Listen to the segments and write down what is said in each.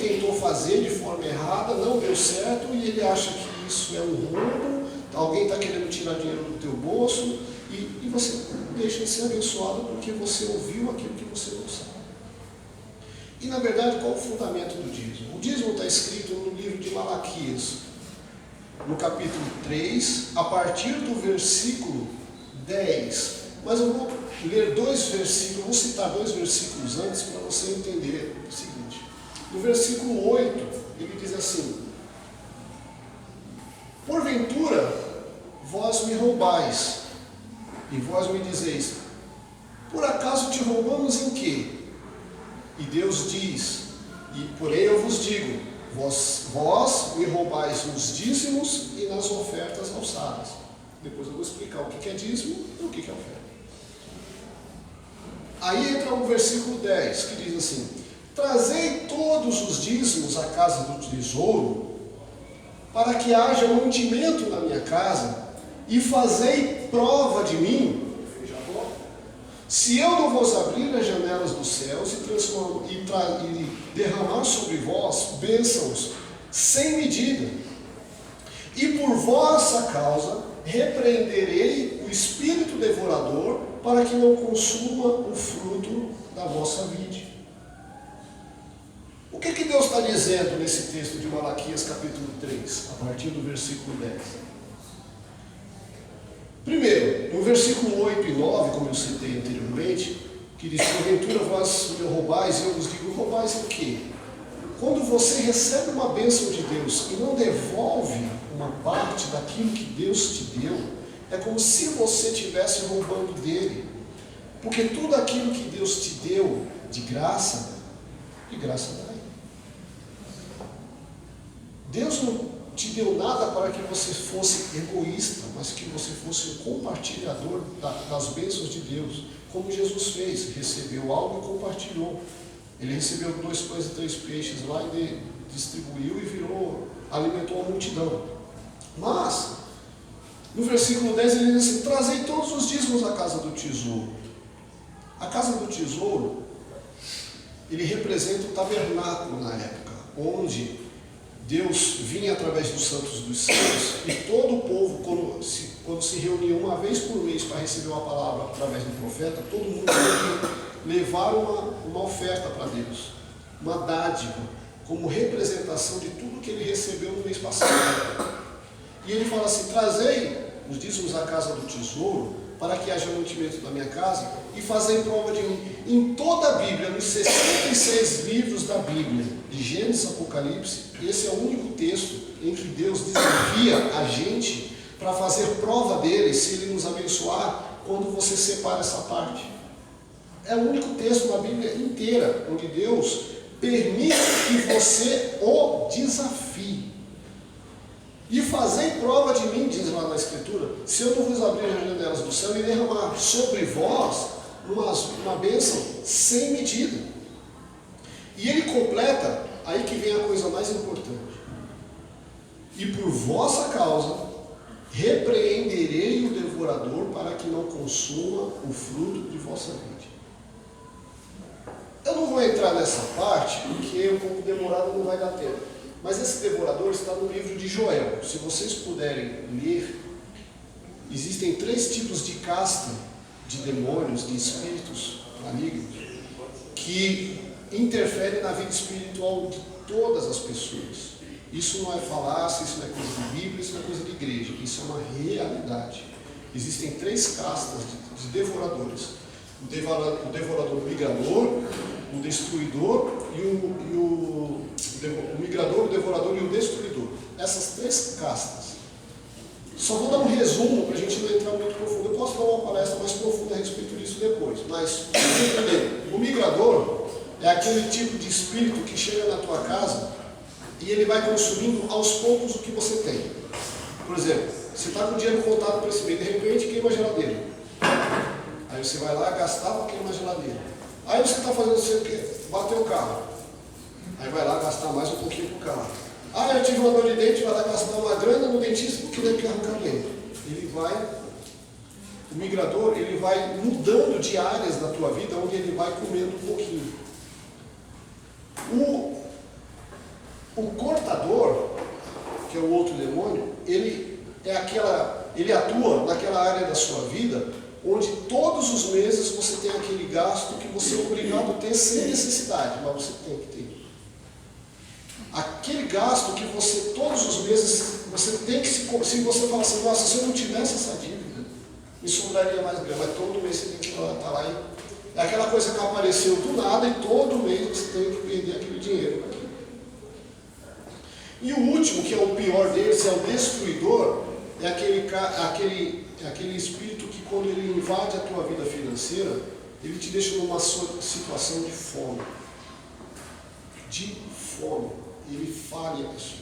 tentou fazer de forma errada, não deu certo e ele acha que isso é um roubo, alguém está querendo tirar dinheiro do teu bolso e você deixa de ser abençoado porque você ouviu aquilo que você não sabe. E na verdade, qual o fundamento do dízimo? O dízimo está escrito no livro de Malaquias, no capítulo 3, a partir do versículo 10. Mas eu vou ler vou citar dois versículos antes para você entender o seguinte. No versículo 8, ele diz assim: porventura vós me roubais, e vós me dizeis, por acaso te roubamos em quê? E Deus diz, e porém eu vos digo, vós me roubais nos dízimos e nas ofertas alçadas. Depois eu vou explicar o que é dízimo e o que é oferta. Aí entra o versículo 10, que diz assim: trazei todos os dízimos à casa do tesouro, para que haja mantimento na minha casa, e fazei prova de mim, se eu não vos abrir as janelas dos céus e derramar sobre vós bênçãos sem medida, e por vossa causa repreenderei o espírito devorador, para que não consuma o fruto da vossa vide. O que Deus está dizendo nesse texto de Malaquias capítulo 3, a partir do versículo 10? Primeiro, no versículo 8 e 9, como eu citei anteriormente, que diz, porventura vós me roubais, e eu vos digo, roubais o quê? Quando você recebe uma bênção de Deus e não devolve uma parte daquilo que Deus te deu, é como se você estivesse roubando dele. Porque tudo aquilo que Deus te deu de graça dá. Deus não te deu nada para que você fosse egoísta, mas que você fosse um compartilhador das bênçãos de Deus, como Jesus fez, recebeu algo e compartilhou. Ele recebeu 2 pães e 3 peixes lá e distribuiu e alimentou a multidão. Mas, no versículo 10 ele diz assim, trazei todos os dízimos à casa do tesouro. A casa do tesouro, ele representa o tabernáculo na época, onde Deus vinha através dos santos dos céus, e todo o povo, quando se reunia uma vez por mês para receber uma palavra através do profeta, todo mundo devia levar uma oferta para Deus, uma dádiva, como representação de tudo que ele recebeu no mês passado. E ele fala assim, trazei os dízimos à casa do tesouro, para que haja mantimento da minha casa, e fazei prova de mim. Em toda a Bíblia, nos 66 livros da Bíblia, de Gênesis a Apocalipse, esse é o único texto em que Deus desafia a gente para fazer prova dele, se ele nos abençoar, quando você separa essa parte. É o único texto na Bíblia inteira, onde Deus permite que você o desafie. E fazei prova de mim, diz lá na Escritura, se eu não vos abrir as janelas do céu e derramar sobre vós uma bênção sem medida. E ele completa, aí que vem a coisa mais importante. E por vossa causa repreenderei o devorador, para que não consuma o fruto de vossa vida. Eu não vou entrar nessa parte, porque é um pouco demorado, não vai dar tempo. Mas esse devorador está no livro de Joel. Se vocês puderem ler, existem 3 tipos de casta de demônios, de espíritos malignos, que interferem na vida espiritual de todas as pessoas. Isso não é falácia, isso não é coisa de Bíblia, isso não é coisa de igreja. Isso é uma realidade. Existem 3 castas de devoradores. O devorador migrador, o destruidor e o migrador, o devorador e o destruidor. Essas 3 castas. Só vou dar um resumo para a gente não entrar muito profundo. Eu posso dar uma palestra mais profunda a respeito disso depois, mas o migrador é aquele tipo de espírito que chega na tua casa e ele vai consumindo aos poucos o que você tem. Por exemplo, você está com o dinheiro contado para esse mês, de repente queima a geladeira. Aí você vai lá gastar para queimar a geladeira. Aí você está fazendo o quê? Bateu o carro. Aí vai lá gastar mais um pouquinho para o carro. Ah, eu tive uma dor de dente, vai lá gastar uma grana no dentista porque ele quer arrancar dente. O migrador, ele vai mudando de áreas da tua vida, onde ele vai comendo um pouquinho. O cortador, que é o outro demônio, ele atua naquela área da sua vida onde todos os meses você tem aquele gasto que você é obrigado a ter sem necessidade, mas você tem que ter. Aquele gasto que você, todos os meses, você tem que se você fala assim, nossa, se eu não tivesse essa dívida, me sobraria mais grana, mas todo mês você tem que estar lá e é aquela coisa que apareceu do nada e todo mês você tem que perder aquele dinheiro. E o último, que é o pior deles, é o destruidor, é aquele espírito que quando ele invade a tua vida financeira, ele te deixa numa situação de fome. De fome. Ele falha a pessoa.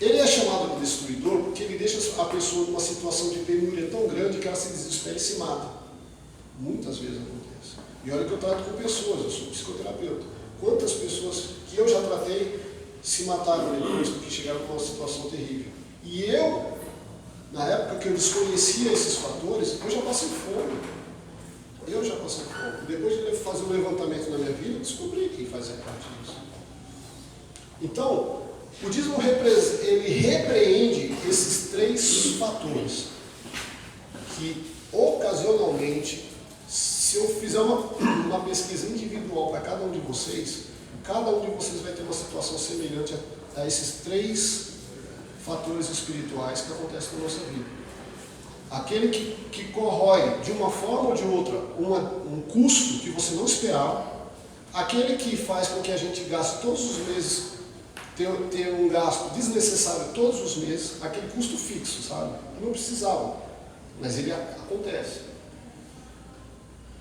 Ele é chamado de destruidor porque ele deixa a pessoa numa situação de penúria tão grande que ela se desespera e se mata. Muitas vezes acontece. E olha que eu trato com pessoas, eu sou psicoterapeuta. Quantas pessoas que eu já tratei se mataram depois porque chegaram numa situação terrível. E eu, na época que eu desconhecia esses fatores, eu já passei fome. Depois de fazer um levantamento na minha vida, eu descobri quem fazia parte disso. Então, o dízimo ele repreende esses 3 fatores que, ocasionalmente, se eu fizer uma pesquisa individual para cada um de vocês vai ter uma situação semelhante a esses 3 fatores espirituais que acontecem na nossa vida. Aquele que corrói, de uma forma ou de outra, um custo que você não esperava. Aquele que faz com que a gente gaste todos os meses, ter um gasto desnecessário todos os meses, aquele custo fixo, sabe? Não precisava, mas ele acontece.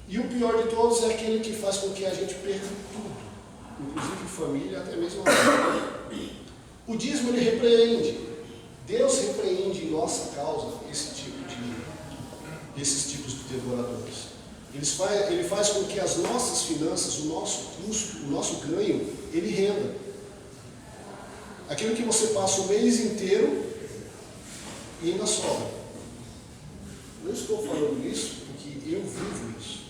E o pior de todos é aquele que faz com que a gente perca tudo, inclusive família, até mesmo a vida. O dízimo ele repreende. Deus repreende em nossa causa esses tipos de devoradores. Ele faz com que as nossas finanças, o nosso custo, o nosso ganho, ele renda. Aquilo que você passa o mês inteiro e ainda sobra. Eu estou falando isso porque eu vivo isso.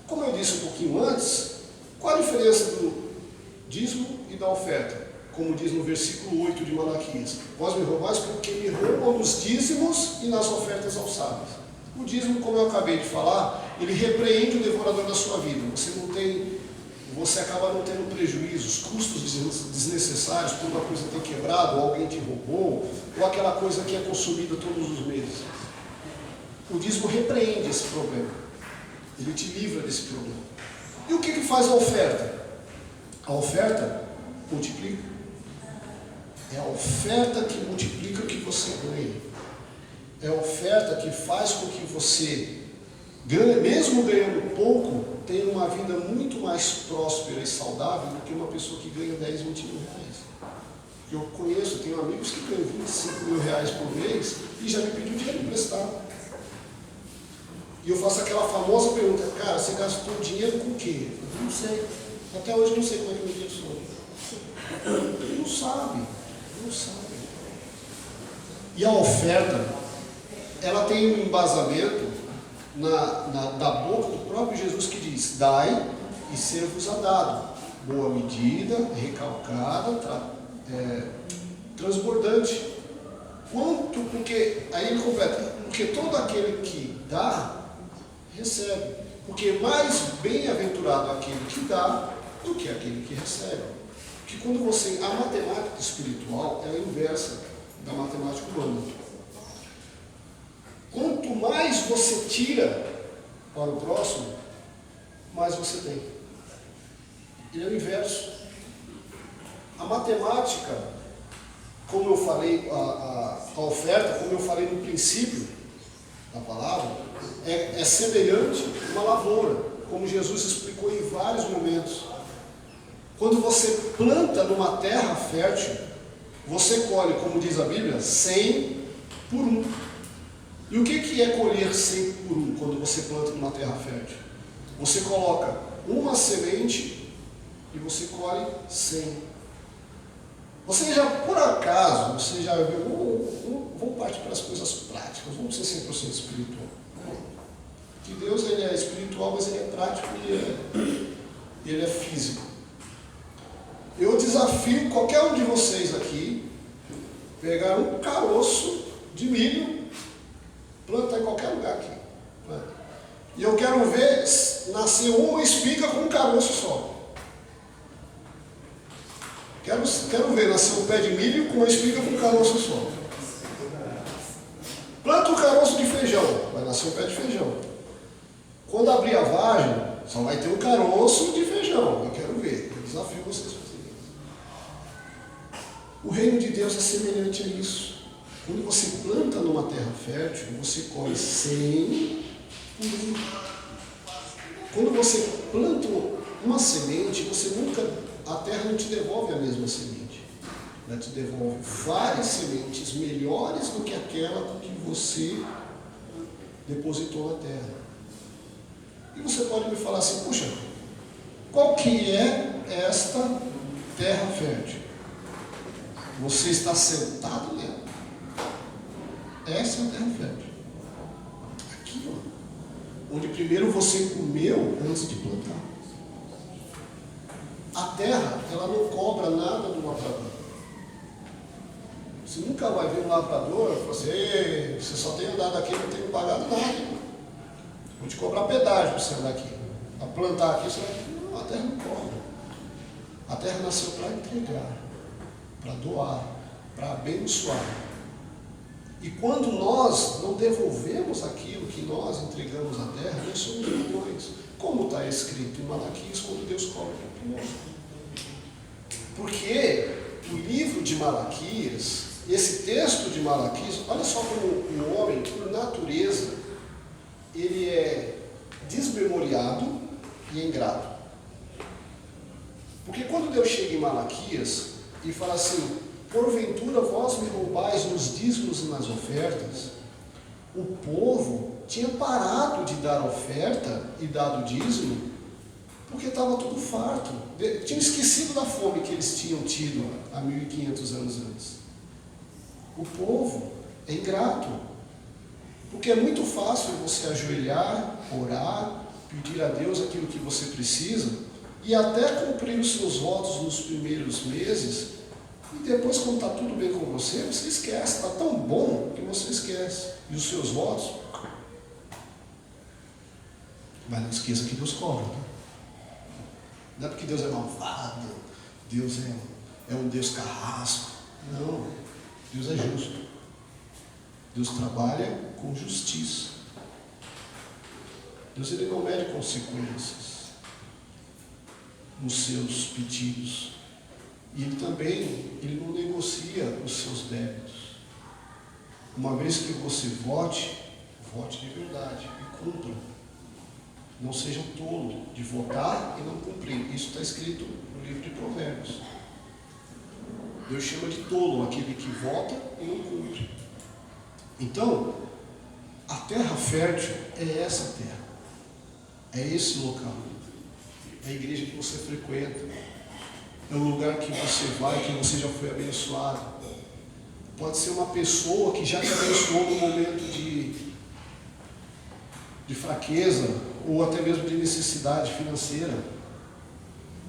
Como eu disse um pouquinho antes, qual a diferença do dízimo e da oferta? Como diz no versículo 8 de Malaquias: vós me roubais porque me roubam nos dízimos e nas ofertas alçadas. O dízimo, como eu acabei de falar, ele repreende o devorador da sua vida. Você acaba não tendo prejuízos, custos desnecessários por uma coisa ter quebrado, ou alguém te roubou, ou aquela coisa que é consumida todos os meses. O dízimo repreende esse problema. Ele te livra desse problema. E o que faz a oferta? A oferta multiplica. É a oferta que multiplica o que você ganha. É a oferta que faz com que você, mesmo ganhando pouco, tenha uma vida muito mais próspera e saudável do que uma pessoa que ganha 10, 20 mil reais. Eu conheço, tenho amigos que ganham 25 mil reais por mês e já me pediu dinheiro emprestado. E eu faço aquela famosa pergunta: cara, você gastou dinheiro com o quê? Eu não sei. Até hoje eu não sei como é que eu me dinheiro soube. Não sabe. E a oferta, ela tem um embasamento da boca do próprio Jesus que diz: dai e ser-vos-á dado. Boa medida, recalcada, transbordante. Porque, aí ele completa, porque todo aquele que dá, recebe. Porque mais bem-aventurado aquele que dá do que aquele que recebe. Porque quando a matemática espiritual é a inversa da matemática humana. Quanto mais você tira para o próximo, mais você tem. Ele é o inverso. A matemática, como eu falei, a oferta, como eu falei no princípio da palavra, é semelhante a uma lavoura, como Jesus explicou em vários momentos. Quando você planta numa terra fértil, você colhe, como diz a Bíblia, 100 por 1. E o que é colher 100 por 1 quando você planta numa terra fértil? Você coloca uma semente e você colhe 100. Por acaso, você já viu, vamos partir para as coisas práticas, vamos ser 100% espiritual. Que Deus ele é espiritual, mas ele é prático ele é físico. Eu desafio qualquer um de vocês aqui, pegar um caroço de milho, planta em qualquer lugar aqui. Planta. E eu quero ver nascer uma espiga com um caroço só. Quero ver nascer um pé de milho com uma espiga com um caroço só. Planta um caroço de feijão, vai nascer um pé de feijão. Quando abrir a vagem, só vai ter um caroço de feijão. Eu quero ver. Eu desafio vocês a fazerem isso. O reino de Deus é semelhante a isso. Quando você planta numa terra fértil, você colhe 100 por 1. Quando você planta uma semente, você nunca, a terra não te devolve a mesma semente. Ela te devolve várias sementes melhores do que aquela que você depositou na terra. E você pode me falar assim, puxa, qual que é esta terra fértil? Você está sentado nela. Essa é a terra fértil. Aqui, ó. Onde primeiro você comeu antes de plantar. A terra, ela não cobra nada do lavrador. Você nunca vai ver um lavrador e falar assim, ei, você só tem andado aqui, não tenho pagado nada. Vou te cobrar pedágio para você andar aqui. Para plantar aqui, você vai... Não, a terra não cobra. A terra nasceu para entregar, para doar, para abençoar. E quando nós não devolvemos aquilo que nós entregamos à terra, nós somos ladrões. Como está escrito em Malaquias, quando Deus cobra para nós. Porque o livro de Malaquias, esse texto de Malaquias, olha só como o homem, por natureza, ele é desmemoriado e ingrato. Porque quando Deus chega em Malaquias e fala assim, porventura vós me roubais nos dízimos e nas ofertas, o povo tinha parado de dar oferta e dado dízimo, porque estava tudo farto. Tinham esquecido da fome que eles tinham tido há 1500 anos antes. O povo é ingrato. Porque é muito fácil você ajoelhar, orar, pedir a Deus aquilo que você precisa e até cumprir os seus votos nos primeiros meses e depois, quando está tudo bem com você, você esquece. Está tão bom que você esquece. E os seus votos? Mas não esqueça que Deus cobra. Né? Não é porque Deus é malvado, Deus é um Deus carrasco. Não, Deus é justo. Deus trabalha com justiça. Deus ele não mede consequências nos seus pedidos. E ele também, ele não negocia os seus débitos. Uma vez que você vote de verdade e cumpra. Não seja tolo de votar e não cumprir. Isso está escrito no livro de Provérbios. Deus chama de tolo aquele que vota e não cumpre. Então, a terra fértil é essa terra. É esse local. É a igreja que você frequenta. É o lugar que você vai, que você já foi abençoado. Pode ser uma pessoa que já te abençoou no momento de fraqueza, ou até mesmo de necessidade financeira.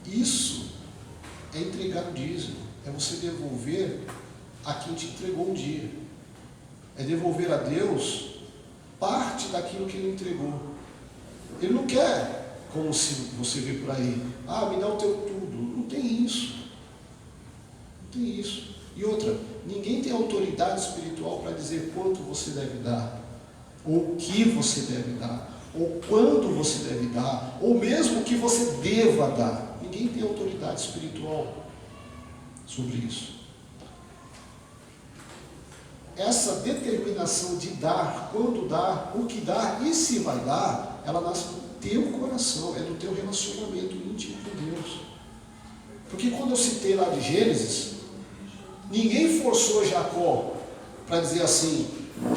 Isso é entregar o dízimo. É você devolver a quem te entregou um dia. É devolver a Deus parte daquilo que Ele entregou. Ele não quer, como se você vê por aí, me dá o teu tudo. Não tem isso. Não tem isso. E outra, ninguém tem autoridade espiritual para dizer quanto você deve dar, ou o que você deve dar, ou quando você deve dar, ou mesmo o que você deva dar. Ninguém tem autoridade espiritual sobre isso. Essa determinação de dar, quando dar, o que dar e se vai dar, ela nasce do teu coração, é do teu relacionamento íntimo com Deus. Porque quando eu citei lá de Gênesis, ninguém forçou Jacó para dizer assim,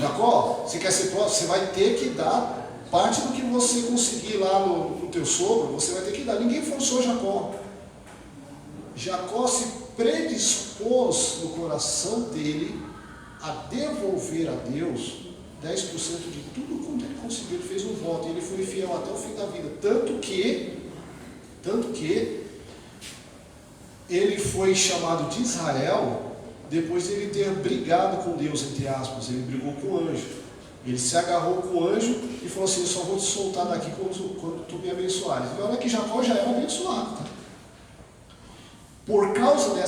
Jacó, você quer ser próximo, você vai ter que dar parte do que você conseguir lá no teu sogro, você vai ter que dar. Ninguém forçou Jacó. Jacó se predispôs no coração dele a devolver a Deus 10% de tudo quanto ele conseguiu. Ele fez um voto e ele foi fiel até o fim da vida. Tanto que Tanto que ele foi chamado de Israel depois de ele ter brigado com Deus, entre aspas. Ele brigou com o anjo. Ele se agarrou com o anjo e falou assim: eu só vou te soltar daqui quando tu me abençoares. E olha que Jacó já era abençoado. Tá? Por causa